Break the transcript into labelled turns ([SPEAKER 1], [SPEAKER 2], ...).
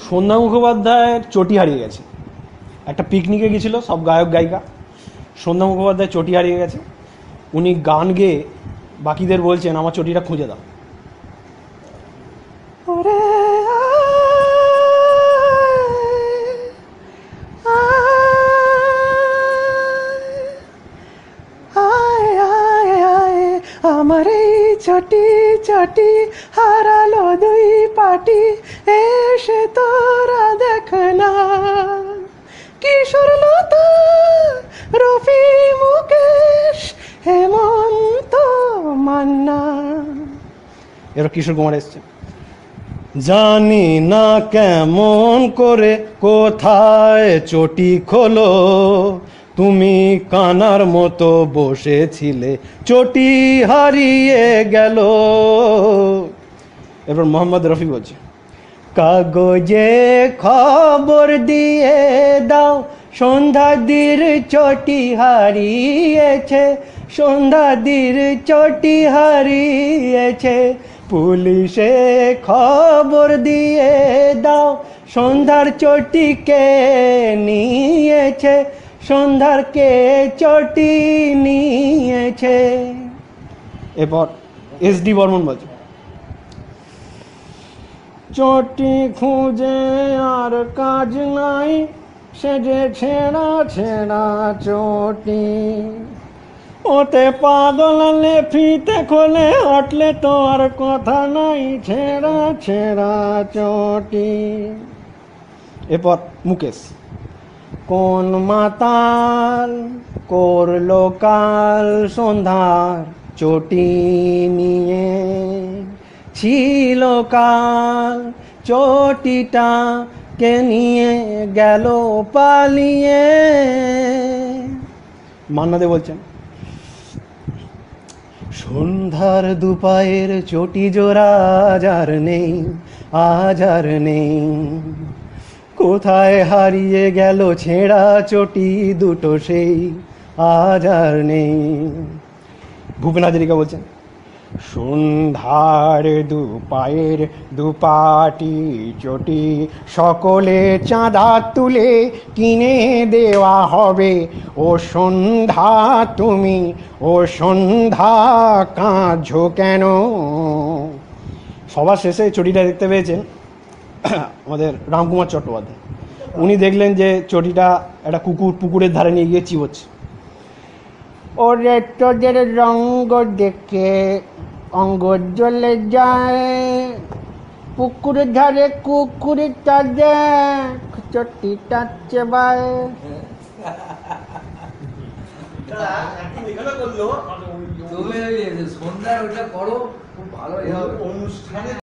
[SPEAKER 1] সন্ধ্যা মুখোপাধ্যায়ের চটি হারিয়ে গেছে। একটা পিকনিকে গেছিল সব গায়ক গায়িকা, সন্ধ্যা মুখোপাধ্যায় চটি হারিয়ে গেছে। উনি গান গেয়ে বাকিদের বলছেন আমার চটিটা খুঁজে দাও। আমার এই চটি চটি হারালো দুই পাটি, এসে তোরা দেখ না। কিশোর লতা, রফি, মুকেশ, হেমন্ত, মান্না। এবার কিশোর কুমার এসছে। জানি না কেমন করে কোথায় চটি খোলো, তুমি কানার মতো বসেছিলে, চটি হারিয়ে গেল। এরপর মোহাম্মদ রফি বলছে, কাগজে খবর দিয়ে দাও, সন্ধ্যাদির চটি হারিয়েছে, সন্ধ্যাদির চটি হারিয়েছে। পুলিশে খবর দিয়ে দাও, সন্ধ্যার চটি কে নিয়েছে, সন্ধ্যার কে চটি নিয়েছে। এরপর এসডি বর্মন বলছে, চটি খুঁজে আর কাজ নাই, সে যে ছেঁড়া ছেঁড়া চটি, ওতে পাগলালে ফিতে খোলে, হাঁটলে তো আর কথা নাই, ছেঁড়া ছেঁড়া চটি। এরপর মুকেশ, কোন মাতাল করলো কাল সন্ধ্যার চটি নিয়ে, ছিল কাল চটিটা কে নিয়ে গেল পালিয়ে। মান্নাদে বলছেন, সন্ধ্যার দুপায়ের চটি জোড়া আজ আর নেই, আজ আর নেই, কোথায় হারিয়ে গেল ছেঁড়া চটি দুটো সেই, আজ আর নেই। ভূপেন হাজারিকা বলছেন, সন্ধ্যার দুপায়ের দুপাটি চটি সকলে চাঁদা তুলে কিনে দেওয়া হবে, ও সন্ধ্যা তুমি, ও সন্ধ্যা কাঁদছো কেন। সবার শেষে চটিটা দেখতে পেয়েছেন আমাদের রামকুমার চট্টোপাধ্যায়। উনি দেখলেন যে চটিটা একটা পুকুরের ধারে নিয়ে গিয়ে চিবোচ্ছে। ওরে তোদের রঙ্গ দেখে অঙ্গ জ্বলে যায়, পুকুরের ধারে কুকুরটা দেখ চটিটা চেবায়।
[SPEAKER 2] তুমি সন্ধ্যায় ওইটা করো, খুব ভালো অনুষ্ঠানে।